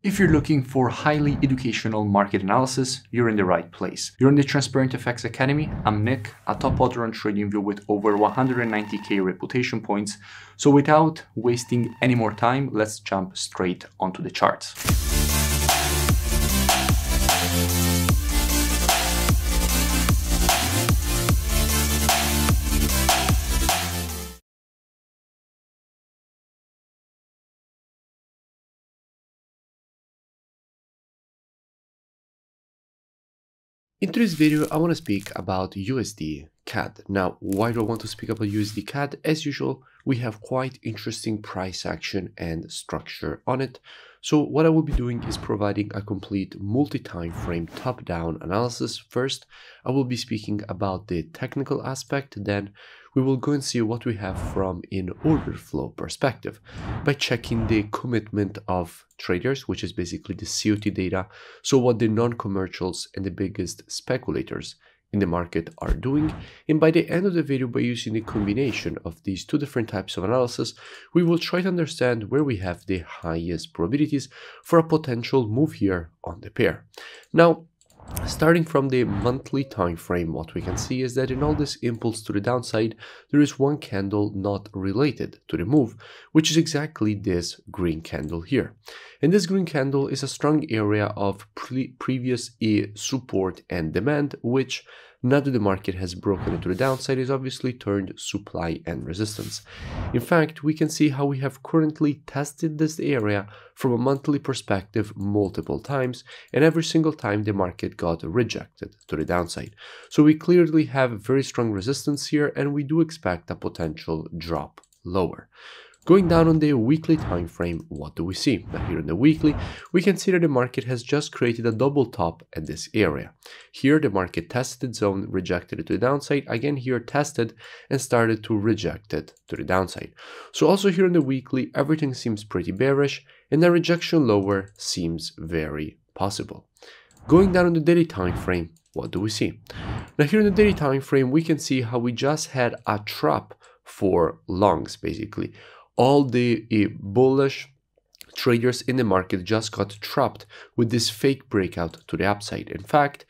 If you're looking for highly educational market analysis, you're in the right place. You're in the Transparent FX Academy. I'm Nick, a top author on TradingView with over 190k reputation points. So without wasting any more time, let's jump straight onto the charts. In today's video, I want to speak about USDCAD. Now, why do I want to speak about USDCAD? As usual, we have quite interesting price action and structure on it. So what I will be doing is providing a complete multi-time frame top-down analysis. First, I will be speaking about the technical aspect. Then we will go and see what we have from an order flow perspective by checking the commitment of traders, which is basically the COT data. So what the non-commercials and the biggest speculators in the market are doing. And by the end of the video, by using the combination of these two different types of analysis, we will try to understand where we have the highest probabilities for a potential move here on the pair. Now, starting from the monthly time frame, what we can see is that in all this impulse to the downside, there is one candle not related to the move, which is exactly this green candle here. And this green candle is a strong area of previous support and demand, which now that the market has broken into the downside is obviously turned supply and resistance. In fact, we can see how we have currently tested this area from a monthly perspective multiple times, and every single time the market got rejected to the downside. So we clearly have very strong resistance here, and we do expect a potential drop lower. Going down on the weekly time frame, what do we see? Now here in the weekly, we can see that the market has just created a double top at this area. Here the market tested zone, rejected it to the downside, again here tested and started to reject it to the downside. So also here in the weekly, everything seems pretty bearish and the rejection lower seems very possible. Going down on the daily time frame, what do we see? Now here in the daily time frame, we can see how we just had a trap for longs basically. All the bullish traders in the market just got trapped with this fake breakout to the upside. In fact,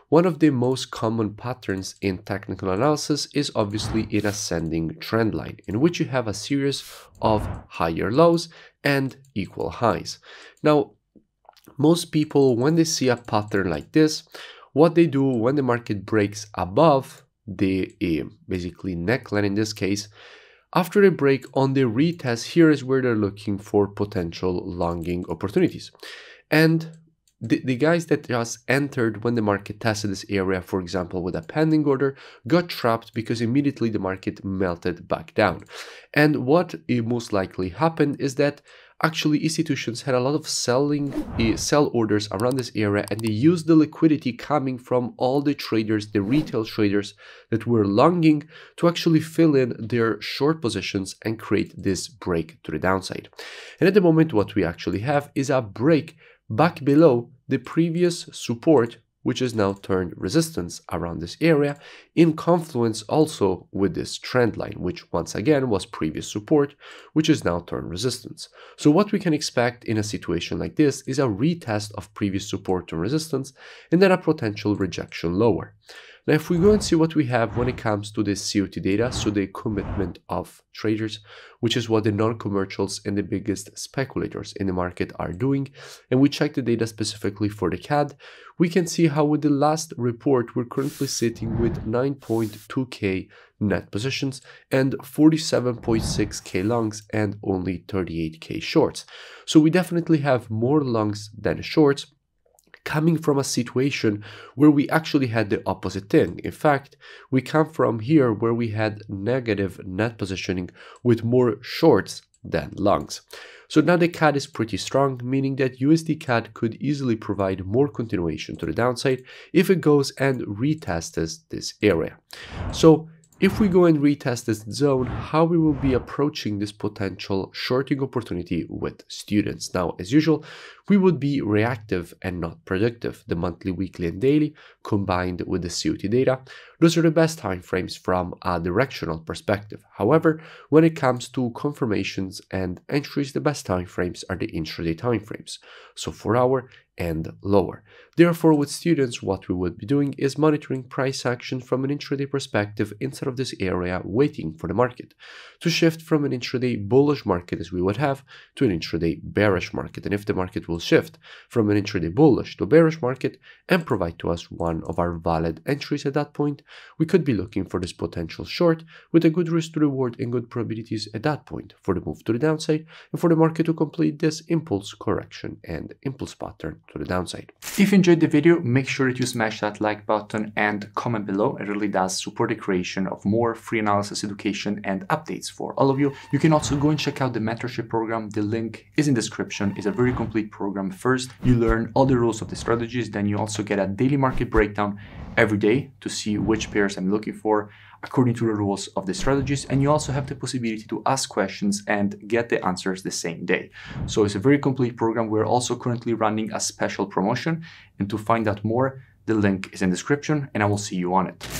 one of the most common patterns in technical analysis is obviously an ascending trend line, in which you have a series of higher lows and equal highs. Now, most people, when they see a pattern like this, what they do when the market breaks above the basically neckline in this case, after a break on the retest, here is where they're looking for potential longing opportunities. And the guys that just entered when the market tested this area, for example, with a pending order, got trapped because immediately the market melted back down. And what most likely happened is that actually institutions had a lot of sell orders around this area, and they used the liquidity coming from all the traders, the retail traders that were longing, to actually fill in their short positions and create this break to the downside. And at the moment, what we actually have is a break back below the previous support, which is now turned resistance around this area, in confluence also with this trend line, which once again was previous support, which is now turned resistance. So what we can expect in a situation like this is a retest of previous support and resistance, and then a potential rejection lower. Now, if we go and see what we have when it comes to this COT data, so the commitment of traders, which is what the non-commercials and the biggest speculators in the market are doing, and we check the data specifically for the CAD, we can see how with the last report, we're currently sitting with 9.2k net positions and 47.6k longs and only 38k shorts. So we definitely have more longs than shorts, coming from a situation where we actually had the opposite thing. In fact, we come from here where we had negative net positioning with more shorts than longs. So now the CAD is pretty strong, meaning that USDCAD could easily provide more continuation to the downside if it goes and retests this area. So if we go and retest this zone, how we will be approaching this potential shorting opportunity with students. Now, as usual, we would be reactive and not predictive. The monthly, weekly, and daily combined with the COT data, those are the best time frames from a directional perspective. However, when it comes to confirmations and entries, the best time frames are the intraday time frames, so 4-hour and lower. Therefore, with students, what we would be doing is monitoring price action from an intraday perspective instead of this area waiting for the market to shift from an intraday bullish market as we would have to an intraday bearish market. And if the market will shift from an intraday bullish to a bearish market and provide to us one of our valid entries at that point, we could be looking for this potential short with a good risk to reward and good probabilities at that point for the move to the downside and for the market to complete this impulse correction and impulse pattern to the downside. If you enjoyed the video, make sure that you smash that like button and comment below. It really does support the creation of more free analysis education and updates for all of you. You can also go and check out the mentorship program. The link is in the description. It's a very complete program. First, you learn all the rules of the strategies. Then you also get a daily market breakdown every day to see which pairs I'm looking for according to the rules of the strategies, and you also have the possibility to ask questions and get the answers the same day. So it's a very complete program. We're also currently running a special promotion, and to find out more, the link is in the description, and I will see you on it.